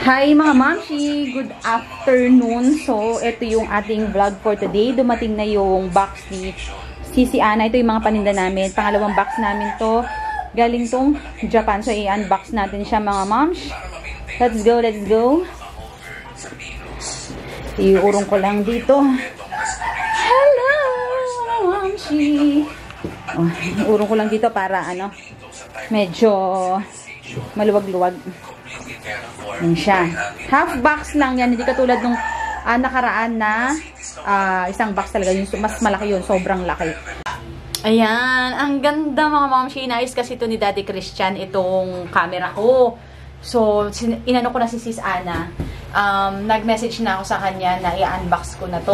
Hi mga mamshi! Good afternoon! So, ito yung ating vlog for today. Dumating na yung box ni Sisi Ana. Ito yung mga paninda namin. Pangalawang box namin to. Galing tong Japan. So, i-unbox natin siya mga moms. Let's go, let's go. Iurong ko lang dito. Hello mga mamshi! Oh, iurong ko lang dito para medyo maluwag-luwag. Yan siya. Half box lang yan. Hindi katulad nung nakaraan na isang box talaga. Yung mas malaki yun. Sobrang laki. Ayan. Ang ganda mga mamshi. Inayos kasi ito ni Daddy Christian. Itong camera ko. So, inano ko na si Sis Ana. Nag-message na ako sa kanya na i-unbox ko na to.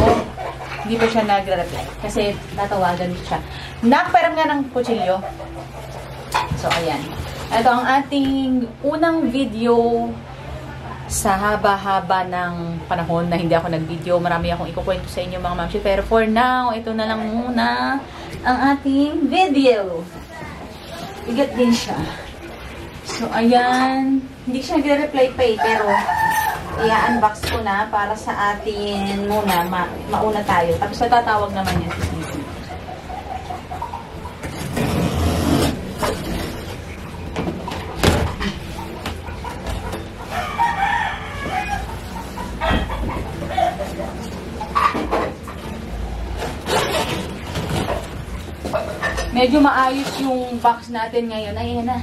Hindi pa siya nagre-reply. Kasi tatawagan siya. Nakperam nga ng kutsilyo. So, ayan. Ito ang ating unang video sa haba-haba ng panahon na hindi ako nag-video. Marami akong ikukwento sa inyo mga mamshi. Pero for now, ito na lang muna ang ating video. Bigat din siya. So, ayan. Hindi siya nagre-reply pa eh. Pero, i-unbox ko na para sa atin muna. Mauna tayo. Tapos natatawag naman yan. Medyo maayos yung box natin ngayon. Ayan na.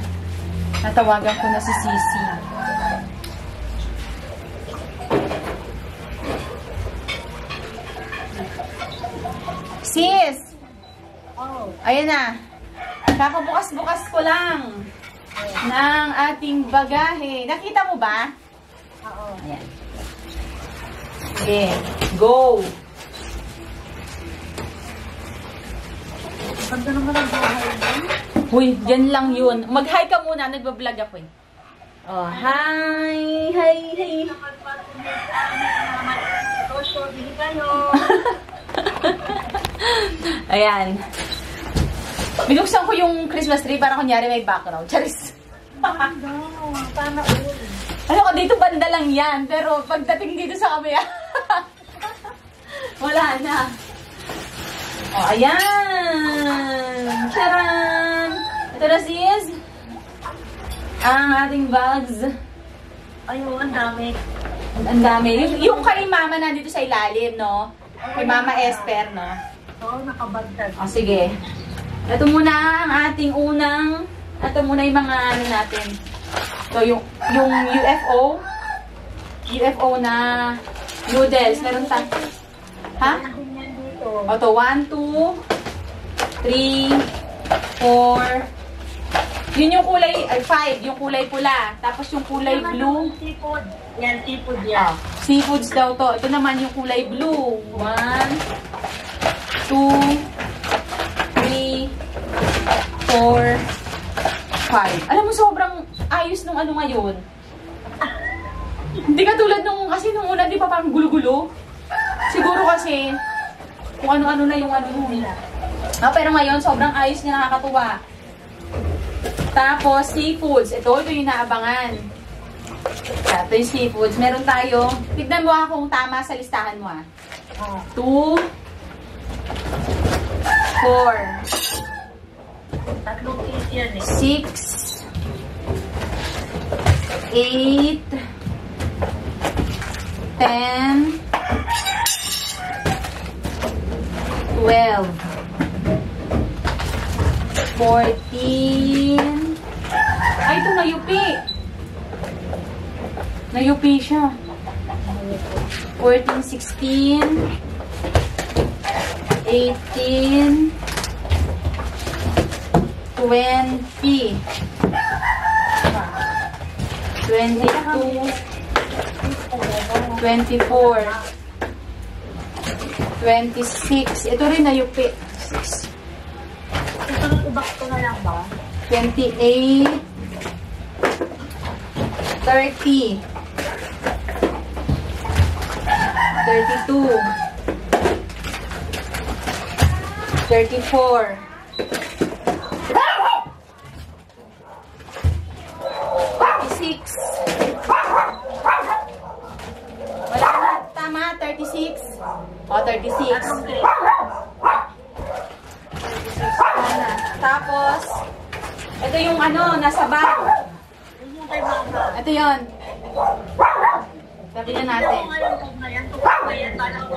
Natawagan ko na si Sisi. Sis! Oh. Ayan na. Kakabukas-bukas ko lang ng ating bagahe. Nakita mo ba? Oo. Ayan. Okay. Go! Ganda naman ang bahay mo. Uy, dyan lang yun. Mag-hi ka muna. Nagbablog ako eh. Oh, hi! Hi! Hi! Ayan. Binuksan ko yung Christmas tree para kunyari may background. Charis! Ano ko, dito banda lang yan. Pero pagdating dito sa kamaya, wala na. Oh, ayan! Charan! Ito na sis! Ang ating bags. Ayun, ang dami. Ang dami. Yung kay mama nandito sa ilalim, no? Kay Mama Esther, no? Oo, nakabagtag. O, sige. Ito muna ang ating unang, ito muna yung mga natin. So, yung UFO. UFO na noodles. Meron tayo. Ha? O, to 1, 2, 3, 4. Yun yung kulay, 5. Yung kulay pula. Tapos yung kulay blue. Seafood. Yan, seafood yan. Seafoods daw to. Ito naman yung kulay blue. 1, 2, 3, 4, 5. Alam mo, sobrang ayos nung ano ngayon. Hindi katulad nung, kasi nung una, di pa parang gulo-gulo. Siguro kasi, kung ano-ano na yung ano nila. Pero ngayon, sobrang ayos niya, nakakatuwa. Tapos, seafoods. Ito yung naabangan. Ito yung seafoods. Meron tayo. Tignan mo kung tama sa listahan mo. 2, 4, Tatlong piece yan eh. 6, 8, 10, 12, 14. Ay, ito nayupi. Nayupi siya. 14, 16, 18, 20, 22, 24, 26. Ito rin nayupi. 6. Ito ubak ko na lang ba? 28, 30, 32, 34, 36, nasa bag. Yun yung kay mama. Ito yun. Sabi na natin. Ako ngayon, kung ngayon, sana ko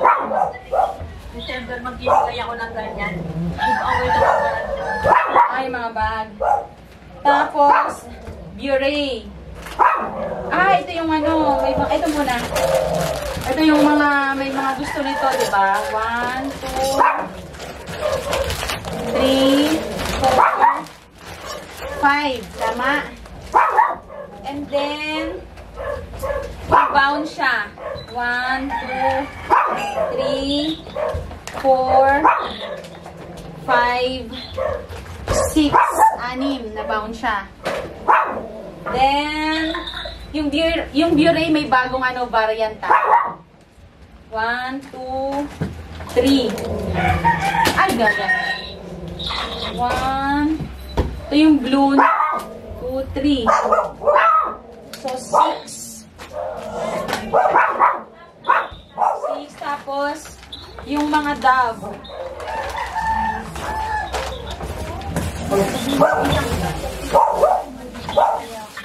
December magbibigay ako ng ganyan. Give-away na ako. Ay, mga bag. Tapos, Bure. Ah, ito yung ano, ito muna. Ito yung mga, may mga gusto nito, di ba? 1, 2, 3, 4, 5. Tama? And then, bound siya. 1, 2, 3, 4, 5, 6. 6 na bound siya. Then, yung Bure may bagong ano, variant. 1, 2, 3. Ay, gaga. 1. Ito yung blue. 2, 3. So, 6. 6. Tapos, yung mga dove.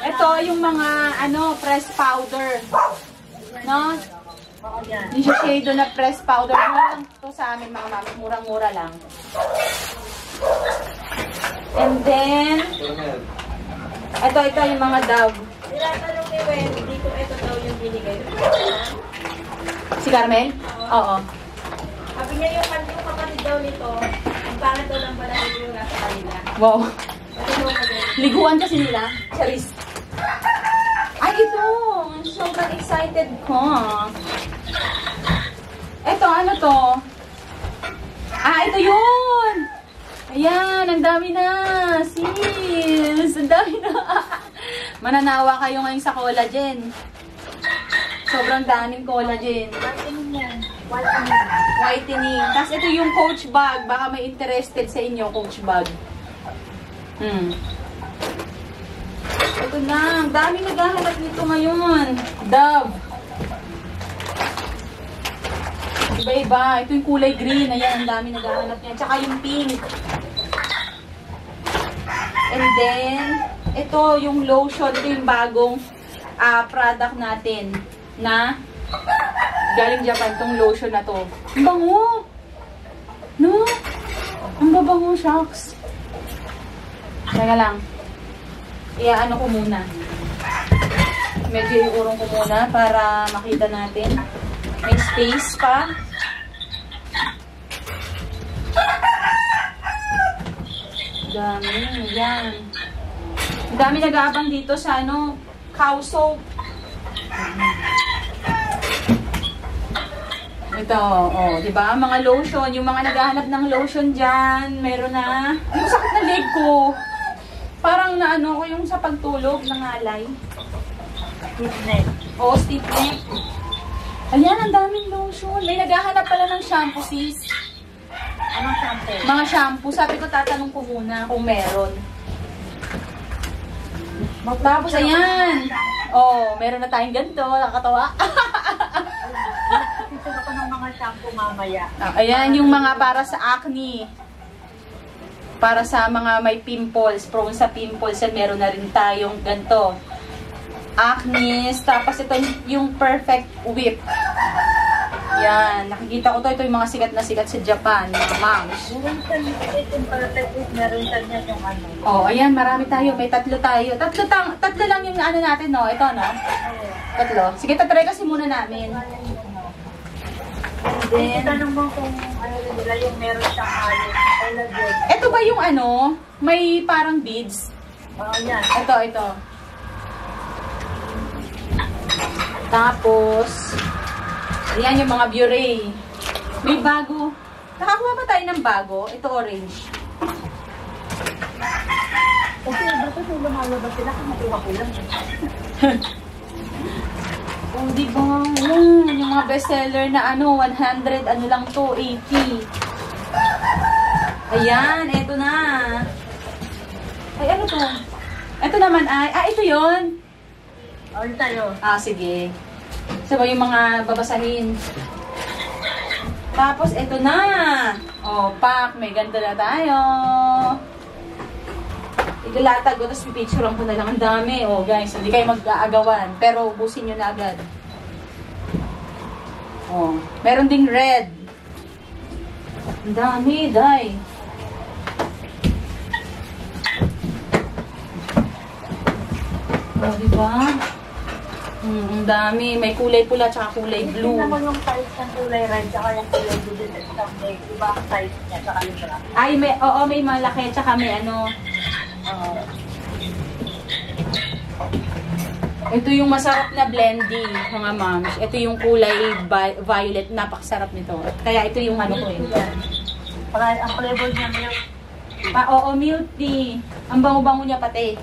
Ito, yung mga, ano, press powder. No? Yung shade na press powder. Mura lang ito sa amin, mga mami. Murang-mura lang. And then, ito yung mga dove. Tinatanong ni Wendy, dito ito daw yung binigay. Si Carmel? Oo. Sabi niya yung kapatid daw nito, ang pangit daw ng balay yung nasa kanila. Wow. Liguan kasi nila. Charis. Ay, ito. Sobrang excited ko. Ito, ano to? Ah, ito yun. Ayan, ang dami na. Sis, ang dami na. Mananawa kayo ngayon sa collagen. Sobrang daming collagen. Whitening yan. Whitening. Tapos ito yung Coach bag. Baka may interested sa inyo, Coach bag. Ito na. Ang dami naghahanap nito ngayon. Dove. Iba-iba. Ito yung kulay green. Ayan, ang dami naghahanap niya. Tsaka yung pink. And then, ito yung lotion. Ito yung bagong product natin na galing Japan. Itong lotion na to. Ang bango! No? Ang babango, shucks. Teka lang. Iaano ko muna. Medyo iurong ko muna para makita natin. May space pa. Dami. Ayan. Ang dami nag-aabang dito sa ano, cow soap. Ito, oh, di ba? Mga lotion, yung mga naghahanap ng lotion diyan, meron na. Yung sakit na leg ko. Parang na ano ko yung sa pagtulog ng alay. Stiff neck. Oh, stiff neck. Ayan, ang daming lotion. May naghahanap pala ng shampoo, sis. Anong shampoo? Mga shampoo. Sabi ko, tatanong ko muna kung meron. Tapos, ayan. Oh, meron na tayong ganito. Nakakatawa. Ito ako ng mga shampoo mamaya. Ayan, yung mga para sa acne. Para sa mga may pimples, prone sa pimples, yan meron na rin tayong ganito. Acne, tapos ito yung perfect whip. Yan, nakikita ko to, ito yung mga sikat na sikat sa Japan, mga moms. Meron sa yung perfect whip, meron sa niya yung ano. Oh, ayan, marami tayo, may tatlo tayo. Tatlo lang yung ano natin, no? Ito, no? Tatlo. Sige, tatry kasi muna namin. Then, tanong mo kung ano nila yung meron siyang alin. Ito ba yung ano, may parang beads? Yan. Ito. Tapos, ayan yung mga Bure. May bago. Nakakuha ba tayo ng bago? Ito orange. Kasi bakit yung lumalabas sila kung natuwa ko lang. Oh, diba? Yan, yung mga bestseller na ano, 100, ano lang to, 80. Ayan, eto na. Ay, ano to? Ito naman ay, ito yon. All tayo. Sige. Saba yung mga babasahin. Tapos, eto na. Oh, pak, may ganito na tayo. Igalatag ko, tapos pipicturean ko na lang. Ang dami. Oh, guys, hindi kayo mag-aagawan. Pero ubusin nyo na agad. Oh, meron ding red. Ang dami, day. Oh, diba? Ang dami. May kulay pula tsaka kulay blue. Hindi naman yung size ng kulay red tsaka yung kulay blue din. May iba ang size niya tsaka yung black. Ay, oo, may malaki tsaka may ano. Ito yung masarap na blending, mga moms. Ito yung kulay violet. Napakasarap nito. Kaya ito yung ano ko eh. Ang flavor niya milk. Oo, milk tea. Ang bango-bango niya pati.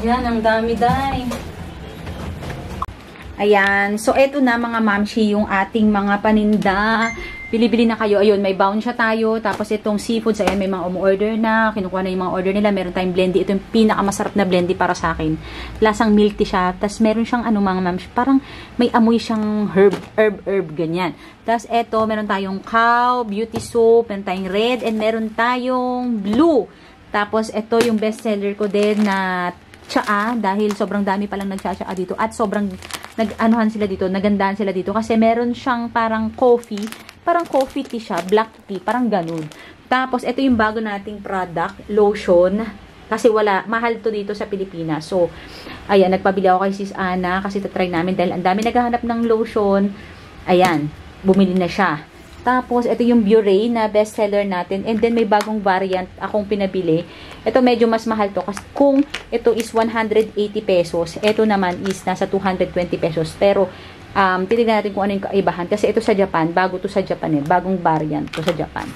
Yan, ang dami, day. Ayan. So, eto na mga mamshi, yung ating mga paninda. Bili-bili na kayo. Ayun, may bound siya tayo. Tapos itong seafoods, ayan, may mga umu-order na. Kinukuha na yung mga order nila. Meron tayong blendy. Ito yung pinakamasarap na blendy para sa akin. Lasang milk tea siya. Tapos meron siyang ano mga mamshi, parang may amoy siyang herb, ganyan. Tapos eto, meron tayong cow, beauty soap, meron tayong red, and meron tayong blue. Tapos ito yung bestseller ko din na tsaa, dahil sobrang dami palang nagtsatsaa dito at sobrang nag-anuhan sila dito, nagandahan sila dito kasi meron siyang parang coffee tea siya, black tea, parang ganun. Tapos ito yung bago nating product, lotion, kasi mahal to dito sa Pilipinas. So, ayan, nagpabili ako kay Sis Ana kasi tatry namin dahil ang dami naghahanap ng lotion. Ayan, bumili na siya. Tapos, ito yung Bure na bestseller natin. And then, may bagong variant akong pinabili. Ito, medyo mas mahal to. Kasi kung ito is 180 pesos, ito naman is nasa 220 pesos. Pero, titignan natin kung ano yung kaibahan. Kasi ito sa Japan, bago to sa Japan eh. Bagong variant to sa Japan.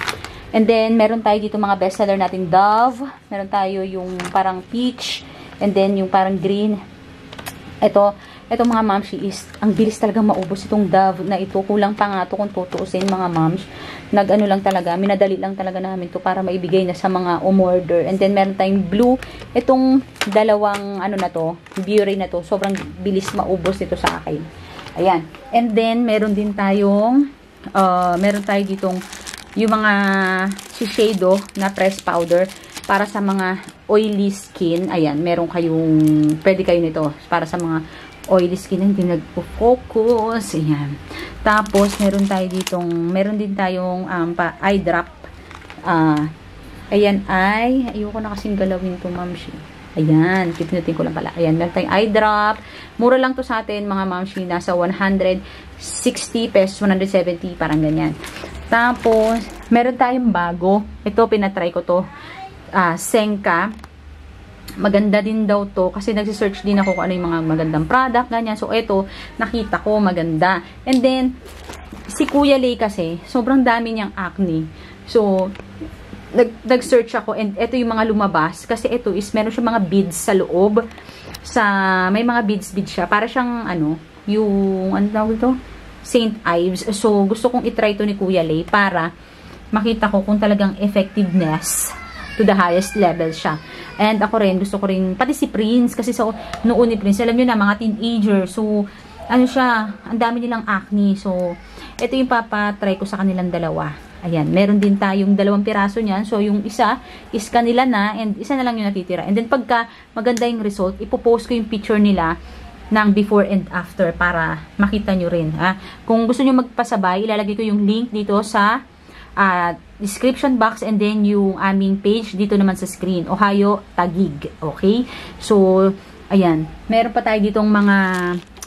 And then, meron tayo dito mga bestseller natin, Dove. Meron tayo yung parang peach. And then, yung parang green. Ito mga mamshi is, ang bilis talaga maubos itong Dove na ito. Kulang pa nga ito kung tutuusin mga moms. Nag-ano lang talaga, minadali lang talaga namin ito para maibigay na sa mga umorder. And then meron tayong blue. Itong dalawang ano na to, Bure na to, sobrang bilis maubos ito sa akin. Ayan. And then meron din tayong, meron tayo ditong yung mga Shiseido na press powder para sa mga oily skin. Ayan, meron kayong, pwede kayo nito para sa mga oily skin, hindi nagpo-focus. Ayan. Tapos, meron din tayong eye drop. Ayan ayoko na kasing galawin to, mamshi. Ayan, kipinutin ko lang pala. Ayan, meron tayong eye drop. Mura lang to sa atin, mga mamshi. Nasa 160 pesos, 170, parang ganyan. Tapos, meron tayong bago. Ito, pinatry ko to. Senka. Maganda din daw to kasi nagsisearch din ako kung ano yung mga magandang product, ganyan. So, ito, nakita ko maganda. And then, si Kuya Lay kasi, sobrang dami niyang acne. So, nag-search ako and ito yung mga lumabas kasi ito is, meron siya mga beads sa loob. May mga beads siya. Para siyang, yung, ano tawag ito? St. Ives. So, gusto kong itry to ni Kuya Lay para makita ko kung talagang effectiveness to the highest level siya. And ako rin, gusto ko rin, pati si Prince, kasi noon ni Prince, alam nyo na, mga teenager, so, ano siya, ang dami nilang acne. So, ito yung papatry ko sa kanilang dalawa. Ayan, meron din tayong 2 piraso niyan. So, yung isa is kanila na, and isa na lang yung natitira. And then, pagka maganda yung result, ipopost ko yung picture nila ng before and after para makita nyo rin. Kung gusto nyo magpasabay, ilalagay ko yung link dito sa description box and then yung aming page dito naman sa screen. Ohio Taguig. Okay? So, ayan. Meron pa tayo ditong mga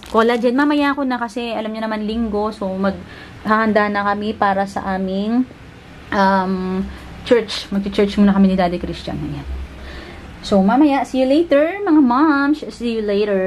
collagen. Mamaya ko na kasi alam niyo naman linggo. So, maghahanda na kami para sa aming church. Mag-church muna kami ni Daddy Christian. Ayan. So, mamaya. See you later, mga moms. See you later.